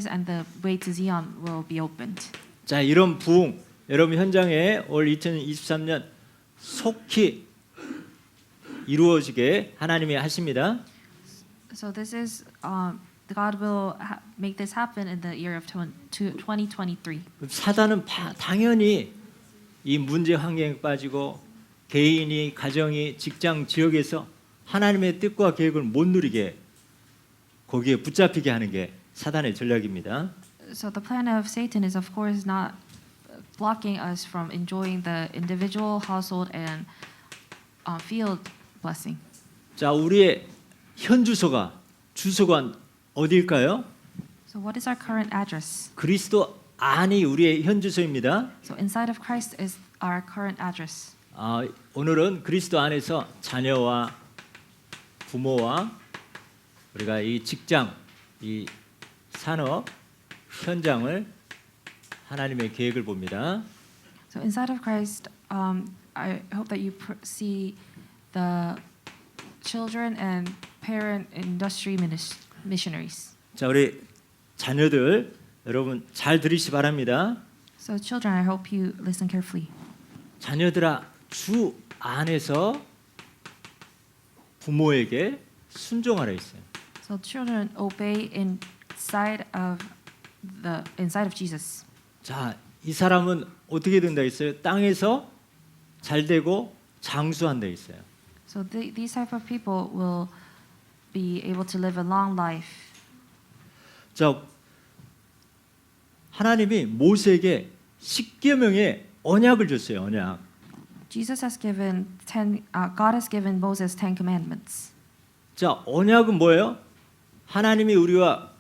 and the way to Zion will be opened. 자, 이런 부흥 여러분 현장에 올 2023년 속히 이루어지게 하나님이 하십니다. So this is God will make this happen in the year of 2023. 사단은 당연히 이 문제 환경에 빠지고 개인이 가정이 직장 지역에서 하나님의 뜻과 계획을 못 누리게 거기에 붙잡히게 하는 게 사단의 전략입니다. So the plan of Satan is of course not blocking us from enjoying the individual, household, and field blessing. 자, 우리의 현 주소가 어디일까요? So what is our current address? 그리스도 안이 우리의 현 주소입니다. So inside of Christ is our current address. 오늘은 그리스도 안에서 자녀와 부모와 우리가 이 직장, 이 산업 현장을 하나님의 계획을 봅니다. So inside of Christ, I hope that you see the children and parent industry missionaries. 자, 우리 자녀들 여러분 잘 들으시 바랍니다. So children, I hope you listen carefully. 자녀들아, 주 안에서 부모에게 순종하라 했어요. So children, obey inside of Jesus. 자, 이 사람은 어떻게 된다 했어요? 땅에서 잘 되고 장수한다 했어요. So these type of people will be able to live a long life. 자, 하나님이 모세에게 10계명의 언약을 줬어요. 언약. God has given Moses 10 commandments. 자, 언약은 뭐예요? 하나님이 우리와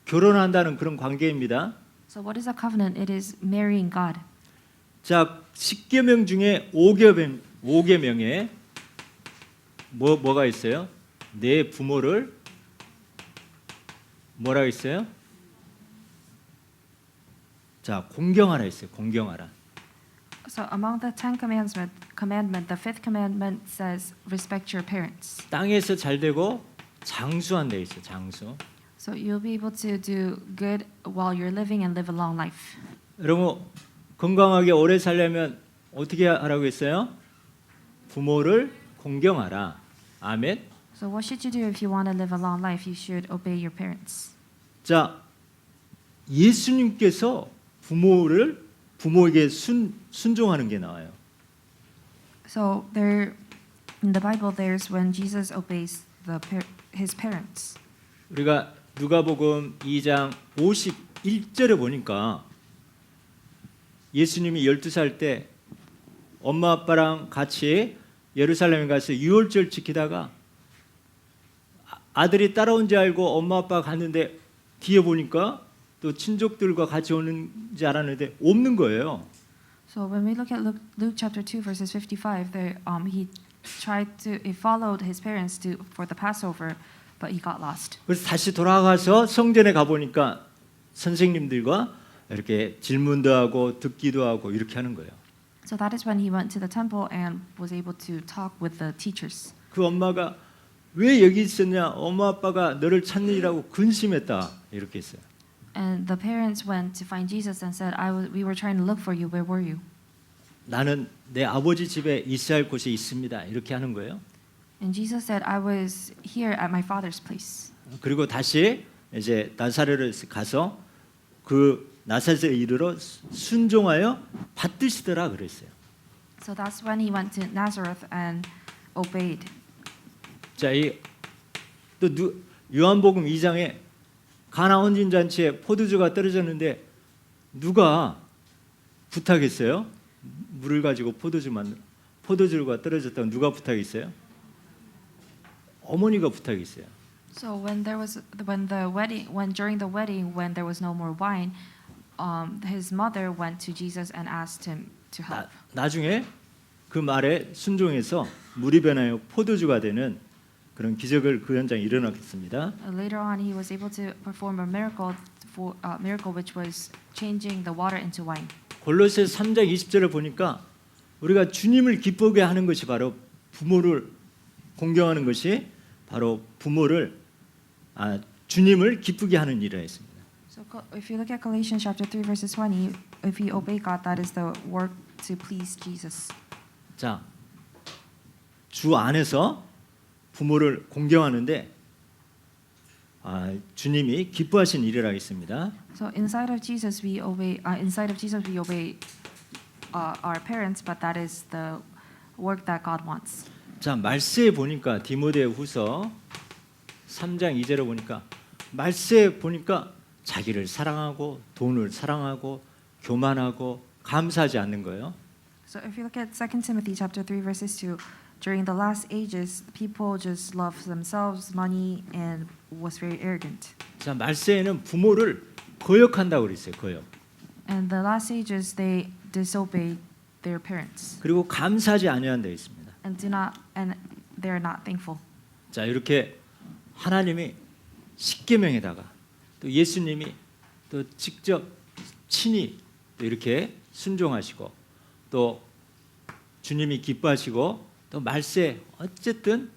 결혼한다는 그런 관계입니다. So what is a covenant? It is marrying God. 자, 10계명 중에 5계명에 뭐가 있어요? 내 부모를 뭐라고 했어요? 자, 공경하라 했어요. 공경하라. So among the 10 commandment, the fifth commandment says respect your parents. 땅에서 잘 되고 장수한다 했어요. 장수. So you'll be able to do good while you're living and live a long life. 여러분 건강하게 오래 살려면 어떻게 하라고 했어요? 부모를 공경하라. 아멘. So what should you do if you want to live a long life? You should obey your parents. 자, 예수님께서 부모에게 순종하는 게 나와요. So there, in the Bible, there's when Jesus obeys his parents. 우리가 누가복음 2장 51절에 보니까 예수님이 12살 때 엄마 아빠랑 같이 예루살렘에 가서 유월절 지키다가 아들이 따라온 줄 알고 엄마 아빠가 갔는데 뒤에 보니까 또 친족들과 같이 오는지 알았는데 없는 거예요. So when we look at Luke chapter 2 verses 55, there he followed his parents for the Passover, but he got lost. 그래서 다시 돌아가서 성전에 가 보니까 선생님들과 이렇게 질문도 하고 듣기도 하고 이렇게 하는 거예요. So that is when he went to the temple and was able to talk with the teachers. 그 엄마가 왜 여기 있었냐? 엄마 아빠가 너를 찾느라고 근심했다 이렇게 했어요. And the parents went to find Jesus and said, "We were trying to look for you. Where were you?" 나는 내 아버지 집에 있어야 할 곳에 있습니다. 이렇게 하는 거예요. And Jesus said, "I was here at my father's place." 그리고 다시 이제 나사렛에 가서 그 나사렛에 이르러 순종하여 받드시더라 그랬어요. So that's when he went to Nazareth and obeyed. 자, 또 요한복음 2장에 가나 혼인 잔치에 포도주가 떨어졌는데 누가 부탁했어요? 물을 가지고 포도주가 떨어졌다고 누가 부탁했어요? 어머니가 부탁했어요. So when during the wedding when there was no more wine, his mother went to Jesus and asked him to help. 나중에 그 말에 순종해서 물이 변하여 포도주가 되는 그런 기적을 그 현장에 일어났습니다. Later on, he was able to perform a miracle which was changing the water into wine. 골로새 3장 20절을 보니까 우리가 주님을 기쁘게 하는 것이 바로 부모를 공경하는 것이 바로 주님을 기쁘게 하는 일이라 했습니다. If you look at Galatians chapter 3 verses 20, if we obey God, that is the work to please Jesus. 자, 주 안에서 부모를 공경하는데 주님이 기뻐하신 일이라 했습니다. So inside of Jesus we obey. Our parents, but that is the work that God wants. 자, 말세에 보니까 디모데후서 3장 2절에 보니까 말세에 보니까 자기를 사랑하고 돈을 사랑하고 교만하고 감사하지 않는 거예요. So if you look at 2 Timothy chapter 3 verses 2, during the last ages, people just loved themselves, money, and was very arrogant. 자, 말세에는 부모를 거역한다고 그랬어요. 거역. And the last ages, they disobey their parents 그리고 감사하지 아니한다 있습니다. and they're not thankful. 자, 이렇게 하나님이 십계명에다가 또 예수님이 또 직접 친히 또 이렇게 순종하시고 또 주님이 기뻐하시고 또 말세 어쨌든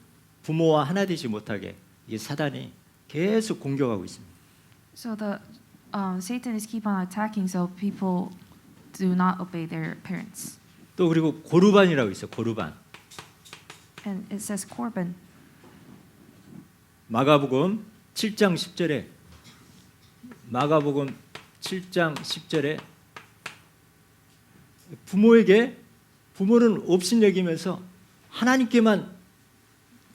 부모와 하나 되지 못하게 이 사단이 계속 공격하고 있습니다. So the Satan is keep on attacking, so people do not obey their parents. 또 그리고 고르반이라고 있어요. 고르반. And it says Corban. 마가복음 7장 10절에 마가복음 7장 10절에 부모는 업신여기면서 하나님께만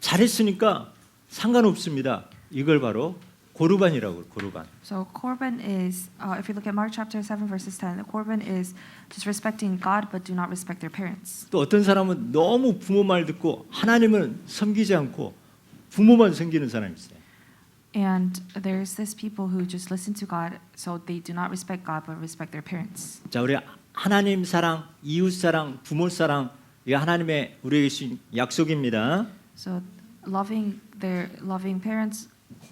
잘했으니까 상관없습니다. 이걸 바로 고르반이라고 해요. 고르반. So Corban is, if you look at Mark chapter 7 verses 10, the Corban is just respecting God but do not respect their parents. 또 어떤 사람은 너무 부모 말 듣고 하나님은 섬기지 않고 부모만 섬기는 사람이 있어요. And there's this people who just listen to God, so they do not respect God but respect their parents. 자, 우리 하나님 사랑, 이웃 사랑, 부모 사랑 이 하나님의 우리에게 주신 약속입니다. So loving parents,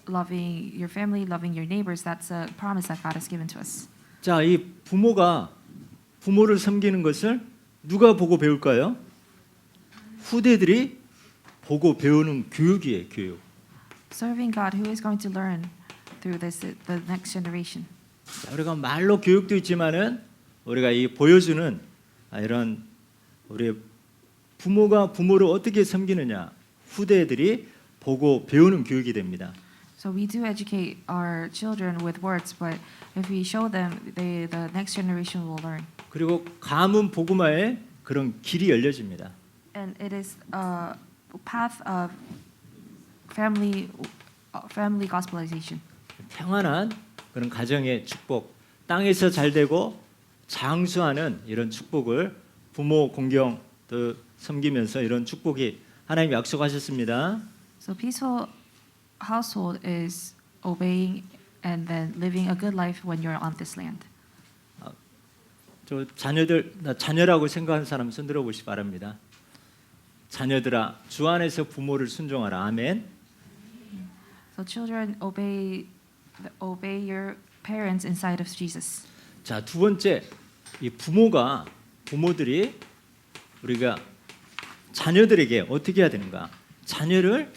loving your family, loving your neighbors, that's a promise that God has given to us. 자, 이 부모가 부모를 섬기는 것을 누가 보고 배울까요? 후대들이 보고 배우는 교육이에요, 교육. Serving God, who is going to learn through this, the next generation? 자, 우리가 말로 교육도 있지만은 우리가 이 보여주는 이런 우리 부모가 부모를 어떻게 섬기느냐 후대들이 보고 배우는 교육이 됩니다. So we do educate our children with words, but if we show them, the next generation will learn. 그리고 가문 복음화에 그런 길이 열려집니다. And it is a path of family gospelization. 평안한 그런 가정의 축복, 땅에서 잘 되고 장수하는 이런 축복을 부모 공경 또 섬기면서 이런 축복이 하나님 약속하셨습니다. So peaceful household is obeying and then living a good life when you're on this land. 저 자녀들 나 자녀라고 생각하는 사람 손 들어보시 바랍니다. 자녀들아 주 안에서 부모를 순종하라. 아멘. So children obey your parents inside of Jesus. 자, 두 번째 이 부모들이 우리가 자녀들에게 어떻게 해야 되는가? 자녀를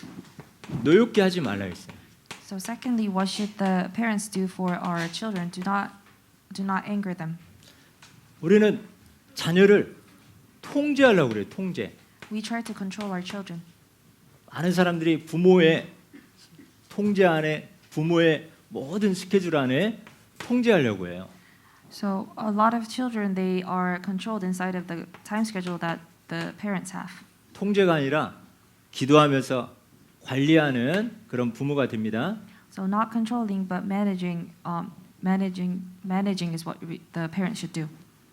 노엽게 하지 말라 했어요. So secondly, what should the parents do for our children? Do not anger them. 우리는 자녀를 통제하려고 그래요. 통제. We try to control our children. 많은 사람들이 부모의 통제 안에 부모의 모든 스케줄 안에 통제하려고 해요. So a lot of children, they are controlled inside of the time schedule that the parents have. 통제가 아니라 기도하면서 관리하는 그런 부모가 됩니다. So not controlling, but managing is what the parents should do.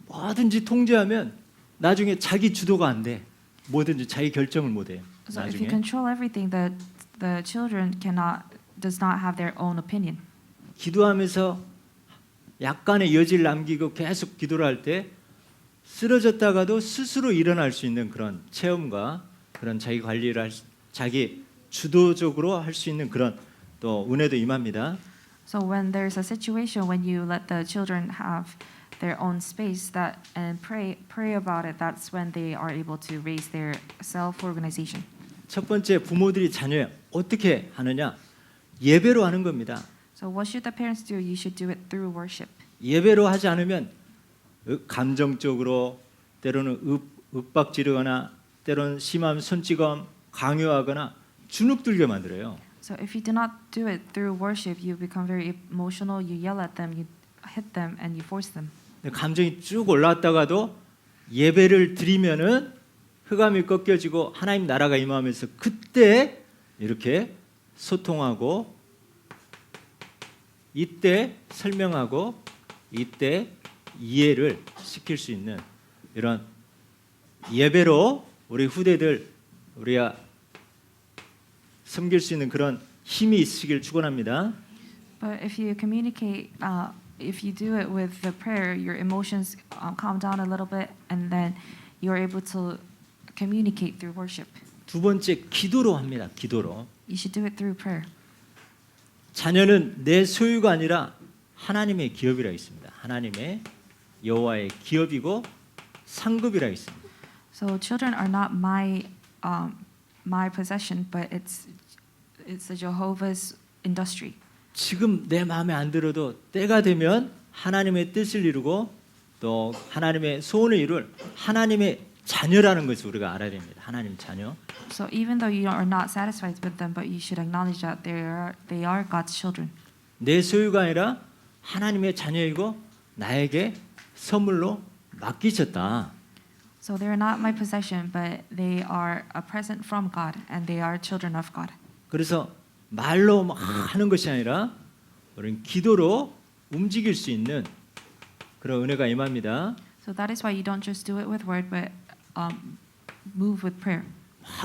뭐든지 통제하면 나중에 자기 주도가 안 돼. 뭐든지 자기 결정을 못 해요. So if you 나중에. control everything, the children does not have their own opinion. 기도하면서 약간의 여지를 남기고 계속 기도를 할 때 쓰러졌다가도 스스로 일어날 수 있는 그런 체험과 그런 자기 관리를 자기 주도적으로 할 수 있는 그런 또 은혜도 임합니다. So when there's a situation when you let the children have their own space and pray about it, that's when they are able to raise their self-organization. 첫 번째 부모들이 자녀 어떻게 하느냐? 예배로 하는 겁니다. So what should the parents do? You should do it through worship. 예배로 하지 않으면 감정적으로 때로는 윽박지르거나 때로는 심한 손찌검 강요하거나 주눅들게 만들어요. So if you do not do it through worship, you become very emotional. You yell at them, you hit them, and you force them. 감정이 쭉 올라왔다가도 예배를 드리면은 흑암이 꺾여지고 하나님 나라가 임하면서 그때 이렇게 소통하고 이때 설명하고 이때 이해를 시킬 수 있는 이런 예배로 우리 후대들 우리가 섬길 수 있는 그런 힘이 있으시길 축원합니다. But if you communicate, if you do it with the prayer, your emotions calm down a little bit, and then you're able to communicate through worship. 두 번째 기도로 합니다. 기도로. You should do it through prayer. 자녀는 내 소유가 아니라 하나님의 기업이라 있습니다. 하나님의 여호와의 기업이고 상급이라 있습니다. So children are not my possession, but it's the Jehovah's industry. 지금 내 마음에 안 들어도 때가 되면 하나님의 뜻을 이루고 또 하나님의 소원을 이룰 하나님의 자녀라는 것을 우리가 알아야 됩니다. 하나님 자녀. So even though you are not satisfied with them, but you should acknowledge that they are God's children. 내 소유가 아니라 하나님의 자녀이고 나에게 선물로 맡기셨다. So they are not my possession, but they are a present from God, and they are children of God. 그래서 말로 막 하는 것이 아니라 우리는 기도로 움직일 수 있는 그런 은혜가 임합니다. So that is why you don't just do it with word, but move with prayer.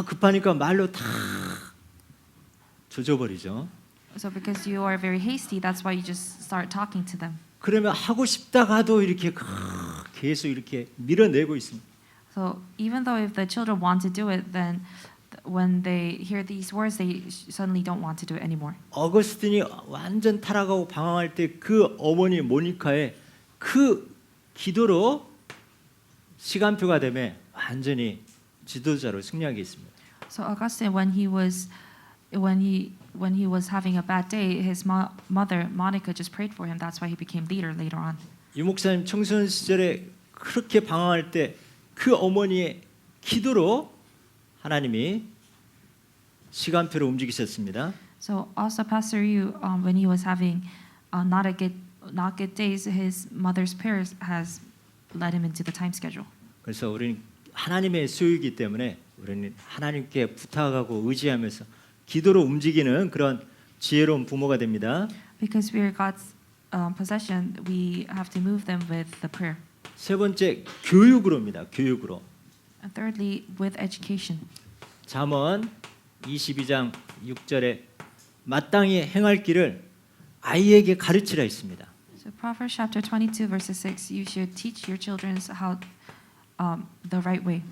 급하니까 말로 다 조져버리죠. So because you are very hasty, that's why you just start talking to them. 그러면 하고 싶다가도 이렇게 계속 이렇게 밀어내고 있습니다. So even though if the children want to do it, then when they hear these words, they suddenly don't want to do it anymore. 어거스틴이 완전 타락하고 방황할 때 그 어머니 모니카의 그 기도로 시간표가 되면 완전히 지도자로 승리하게 있습니다. So Augustine, when he was having a bad day, his mother Monica just prayed for him. That's why he became leader later on. 유 목사님 청소년 시절에 그렇게 방황할 때 그 어머니의 기도로 하나님이 시간표를 움직이셨습니다. So also Pastor Yu, when he was having not good days, his mother's prayers has led him into the time schedule. 그래서 우리는 하나님의 소유이기 때문에 우리는 하나님께 부탁하고 의지하면서 기도로 움직이는 그런 지혜로운 부모가 됩니다. Because we are God's possession, we have to move them with the prayer. 세 번째 교육으로입니다. 교육으로. And thirdly, with education. 잠언 22장 6절에 마땅히 행할 길을 아이에게 가르치라 있습니다. So Proverbs chapter 22 verses 6, you should teach your children how the right way.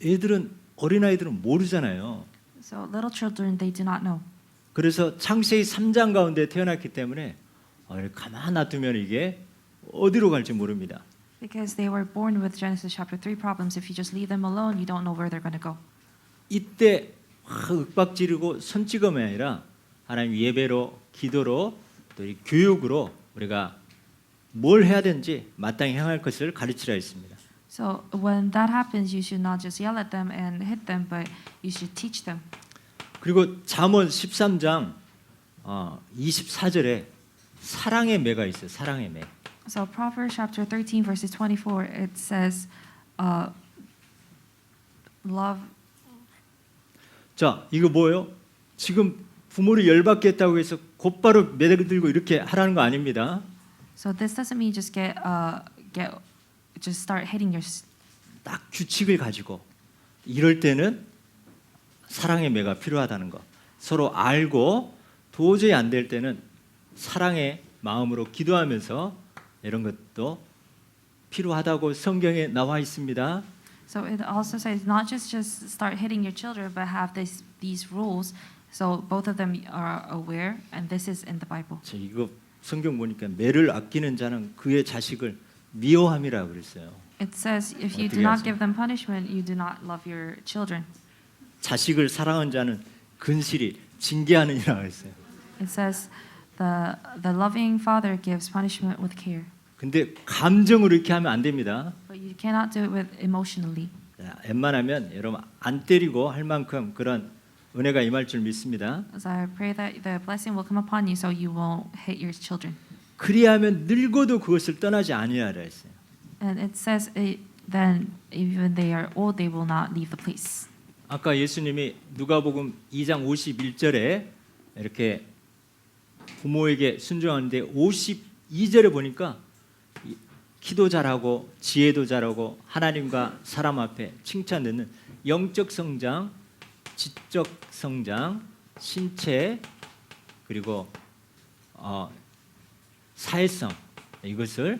애들은 어린아이들은 모르잖아요. So little children, they do not know. 그래서 창세기 3장 가운데 태어났기 때문에 가만 놔두면 이게 어디로 갈지 모릅니다. Because they were born with Genesis chapter 3 problems. If you just leave them alone, you don't know where they're going to go. 이때 윽박지르고 손찌검이 아니라 하나님 예배로 기도로 또 이 교육으로 우리가 뭘 해야 되는지 마땅히 행할 것을 가르치라 했습니다. So when that happens, you should not just yell at them and hit them, but you should teach them. 그리고 잠언 13장 24절에 사랑의 매가 있어요. 사랑의 매. So Proverbs chapter 13 verses 24, it says, love. 자, 이거 뭐예요? 지금 부모를 열받게 했다고 해서 곧바로 매를 들고 이렇게 하라는 거 아닙니다. So this doesn't mean just just start hitting your. 딱 규칙을 가지고 이럴 때는 사랑의 매가 필요하다는 거. 서로 알고 도저히 안 될 때는 사랑의 마음으로 기도하면서 이런 것도 필요하다고 성경에 나와 있습니다. So it also says not just start hitting your children, but have these rules. So both of them are aware, and this is in the Bible. 저 이거 성경 보니까 매를 아끼는 자는 그의 자식을 미워함이라 그랬어요. It says if you 어떻게 do not 하세요? give them punishment, you do not love your children. 자식을 사랑하는 자는 근실히 징계하느니라 그랬어요. It says the loving father gives punishment with care, 근데 감정으로 이렇게 하면 안 됩니다. but you cannot do it with emotionally. 자, 웬만하면 여러분 안 때리고 할 만큼 그런 은혜가 임할 줄 믿습니다. So I pray that the blessing will come upon you, so you won't hate your children. 그리하면 늙어도 그것을 떠나지 아니하라 했어요. And it says, then even they are old, they will not leave the place. 아까 예수님이 누가복음 2장 51절에 이렇게 부모에게 순종하는데 52절에 보니까 기도 잘하고 지혜도 잘하고 하나님과 사람 앞에 칭찬 듣는 영적 성장, 지적 성장, 신체 그리고 사회성 이것을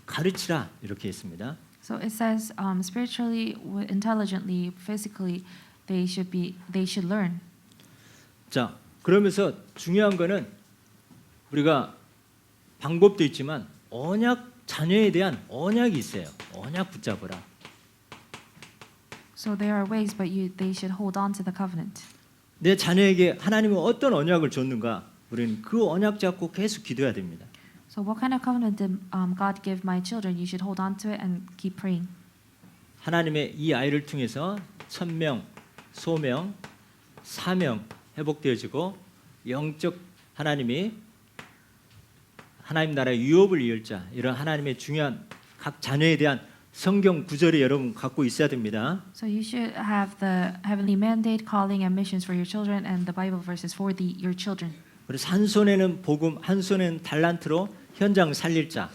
가르치라 이렇게 했습니다. So it says, spiritually, intelligently, physically, they should learn. 자, 그러면서 중요한 거는 우리가 방법도 있지만 언약 자녀에 대한 언약이 있어요. 언약 붙잡으라. So there are ways, but they should hold on to the covenant. 내 자녀에게 하나님은 어떤 언약을 줬는가? 우리는 그 언약 잡고 계속 기도해야 됩니다. So what kind of covenant did God give my children? You should hold on to it and keep praying. 하나님의 이 아이를 통해서 천명, 소명, 사명 회복되어지고 영적 하나님이 하나님 나라의 유업을 이을 자 이런 하나님의 중요한 각 자녀에 대한 성경 구절이 여러분 갖고 있어야 됩니다. So you should have the heavenly mandate, calling, and missions for your children, and the Bible verses for your children. 그래서 한 손에는 복음, 한 손에는 달란트로 현장 살릴 자,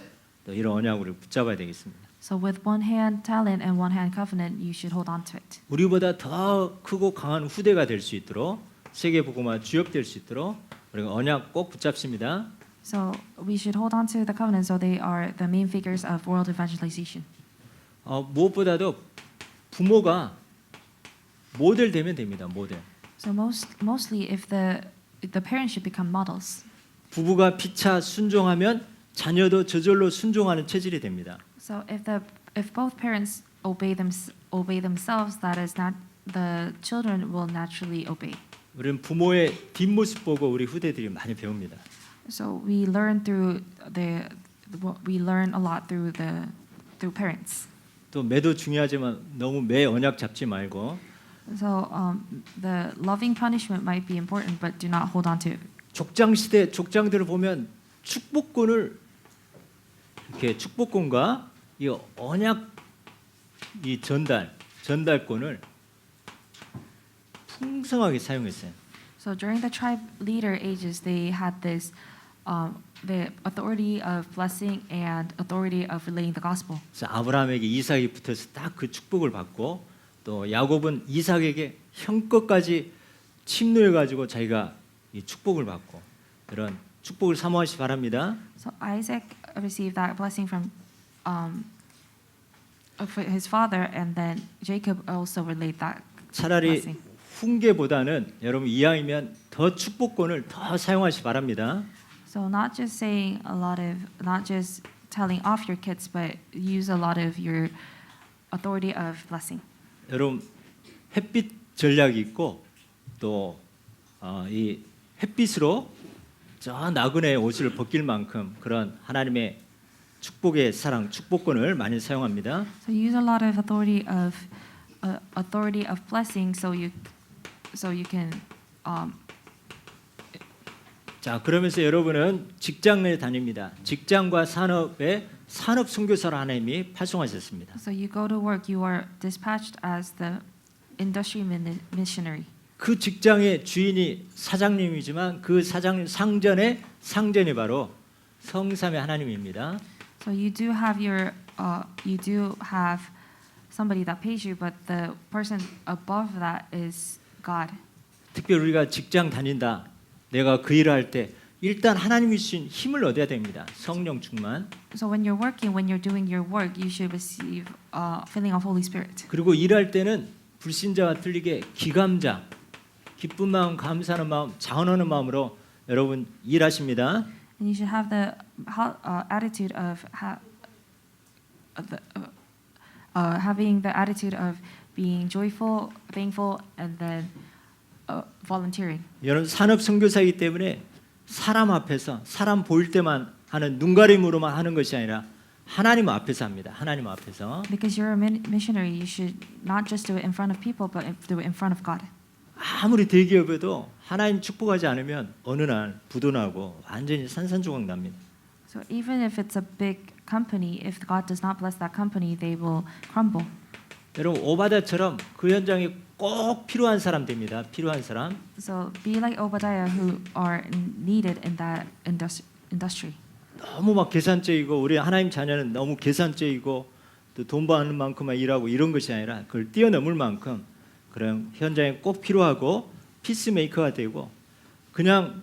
또 이런 언약을 붙잡아야 되겠습니다. So with one hand talent and one hand covenant, you should hold on to it. 우리보다 더 크고 강한 후대가 될 수 있도록 세계 복음화 주역될 수 있도록 우리가 언약 꼭 붙잡습니다. So we should hold on to the covenant, so they are the main figures of world evangelization. 무엇보다도 부모가 모델 되면 됩니다. 모델. So mostly, if the parents should become models. 부부가 피차 순종하면 자녀도 저절로 순종하는 체질이 됩니다. So if both parents obey themselves, that is not the children will naturally obey. 우리는 부모의 뒷모습 보고 우리 후대들이 많이 배웁니다. So we learn a lot through parents. 또 매도 중요하지만 너무 매 언약 잡지 말고 So the loving punishment might be important, but do not hold on to it. 족장 시대 족장들을 보면 축복권을 이렇게 축복권과 이 언약 이 전달권을 풍성하게 사용했어요. So during the tribe leader ages, they had this the authority of blessing and authority of relaying the gospel. 그래서 아브라함에게 이삭이 붙어서 딱 그 축복을 받고 또 야곱은 이삭에게 형 것까지 침노해 가지고 자기가 이 축복을 받고 이런 축복을 사모하시 바랍니다. So Isaac received that blessing from of his father, and then Jacob also relayed that 차라리 blessing. 훈계보다는 여러분 이왕이면 더 축복권을 더 사용하시 바랍니다. So not just not just telling off your kids, but use a lot of your authority of blessing. 여러분 햇빛 전략이 있고 또 이 햇빛으로 저 나그네의 옷을 벗길 만큼 그런 하나님의 축복의 사랑, 축복권을 많이 사용합니다. So use a lot of authority of blessing, so you can 자, 그러면서 여러분은 직장에 다닙니다. 직장과 산업에 산업 선교사로 하나님이 파송하셨습니다. So you go to work, you are dispatched as the industry missionary. 그 직장의 주인이 사장님이지만 그 사장님 상전이 바로 성삼의 하나님입니다. So you do have somebody that pays you, but the person above that is God. 특별히 우리가 직장 다닌다. 내가 그 일을 할 때 일단 하나님이 주신 힘을 얻어야 됩니다. 성령 충만. So when you're working, when you're doing your work, you should receive filling of Holy Spirit. 그리고 일할 때는 불신자와 틀리게 기감자, 기쁜 마음, 감사하는 마음, 자원하는 마음으로 여러분 일하십니다. And you should have the attitude of having the attitude of being joyful, thankful, and then volunteering. 여러분 산업 선교사이기 때문에 사람 앞에서 사람 보일 때만 하는 눈가림으로만 하는 것이 아니라 하나님 앞에서 합니다. 하나님 앞에서. Because you're a missionary, you should not just do it in front of people, but do it in front of God. 아무리 대기업에도 하나님 축복하지 않으면 어느 날 부도나고 완전히 산산조각 납니다. So even if it's a big company, if God does not bless that company, they will crumble. 여러분 오바댜처럼 그 현장에 꼭 필요한 사람 됩니다. 필요한 사람. So be like Obadiah, who are needed in that industry. 너무 막 계산적이고 우리 하나님 자녀는 너무 계산적이고 또 돈 버는 만큼만 일하고 이런 것이 아니라 그걸 뛰어넘을 만큼 그런 현장에 꼭 필요하고 피스메이커가 되고 그냥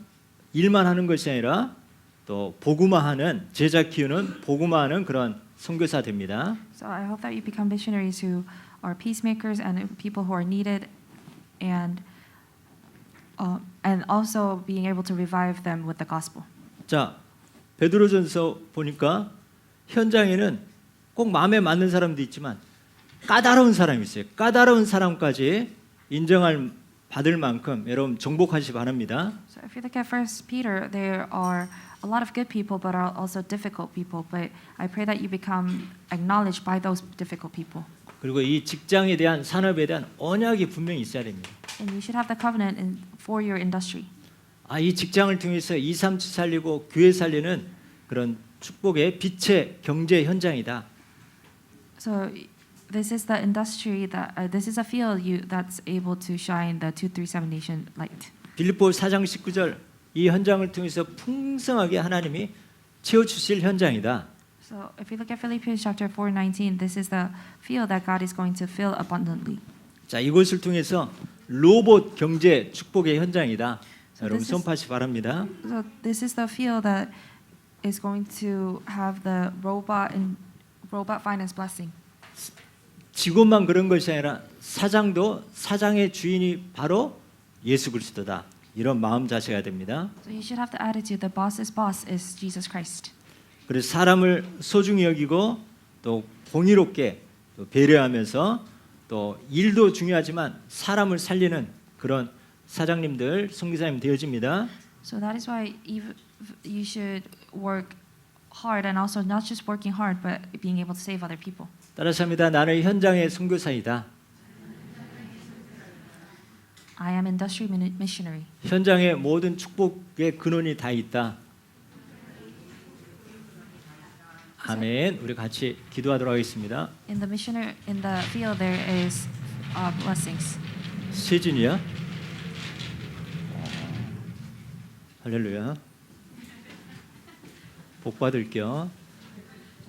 일만 하는 것이 아니라 또 복음화하는 제자 키우는 복음화하는 그런 선교사 됩니다. So I hope that you become missionaries who are peacemakers and people who are needed, and also being able to revive them with the gospel. 자, 베드로전서 보니까 현장에는 꼭 마음에 맞는 사람도 있지만 까다로운 사람이 있어요. 까다로운 사람까지 인정할 받을 만큼 여러분 정복하시기 바랍니다. So if you look at First Peter, there are a lot of good people, but are also difficult people. But I pray that you become acknowledged by those difficult people. 그리고 이 직장에 대한 산업에 대한 언약이 분명히 있어야 됩니다. And you should have the covenant for your industry. 이 직장을 통해서 2, 3, 7 살리고 교회 살리는 그런 축복의 빛의 경제 현장이다. So this is the industry this is a field that's able to shine the 237 nation light. 빌립보 4장 19절 이 현장을 통해서 풍성하게 하나님이 채워 주실 현장이다. So if you look at Philippians chapter 4:19, this is the field that God is going to fill abundantly. 자, 이것을 통해서 로봇 경제 축복의 현장이다. 여러분 선포하시 바랍니다. So this is the field that is going to have the robot finance blessing. 직원만 그런 것이 아니라 사장도 사장의 주인이 바로 예수 그리스도다. 이런 마음 자세가 됩니다. So you should have the attitude the boss's boss is Jesus Christ. 그래서 사람을 소중히 여기고 또 공의롭게 또 배려하면서 또 일도 중요하지만 사람을 살리는 그런 사장님들, 선교사님 되어집니다. So that is why you should work hard, and also not just working hard, but being able to save other people. 따라서 합니다. 나는 현장의 선교사이다. I am industry missionary. 현장의 모든 축복의 근원이 다 있다. 아멘. 우리 같이 기도하도록 하겠습니다. In the field there is blessings. 세진이야? 할렐루야. 복 받을게요.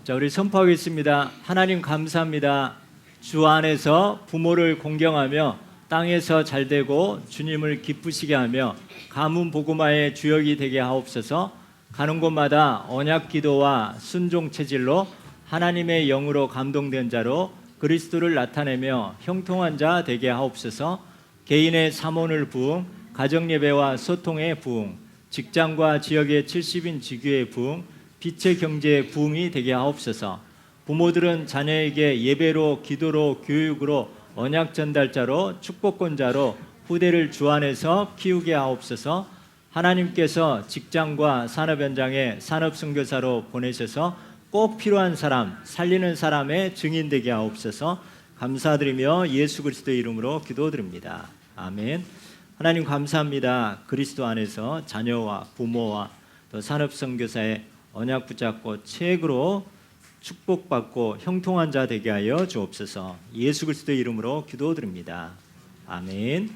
자, 우리 선포하겠습니다. 하나님 감사합니다. 주 안에서 부모를 공경하며 땅에서 잘되고 주님을 기쁘시게 하며 가문 복음화의 주역이 되게 하옵소서. 가는 곳마다 언약 기도와 순종 체질로 하나님의 영으로 감동된 자로 그리스도를 나타내며 형통한 자 되게 하옵소서. 개인의 사모를 부응, 가정 예배와 소통의 부응, 직장과 지역의 70인 지교의 부응, 빛의 경제의 부응이 되게 하옵소서. 부모들은 자녀에게 예배로, 기도로, 교육으로, 언약 전달자로, 축복권자로 후대를 주 안에서 키우게 하옵소서. 하나님께서 직장과 산업 현장에 산업 선교사로 보내셔서 꼭 필요한 사람, 살리는 사람의 증인 되게 하옵소서. 감사드리며 예수 그리스도의 이름으로 기도드립니다. 아멘. 하나님 감사합니다. 그리스도 안에서 자녀와 부모와 또 산업 선교사의 언약 붙잡고 책으로 축복받고 형통한 자 되게 하여 주옵소서. 예수 그리스도의 이름으로 기도드립니다. 아멘.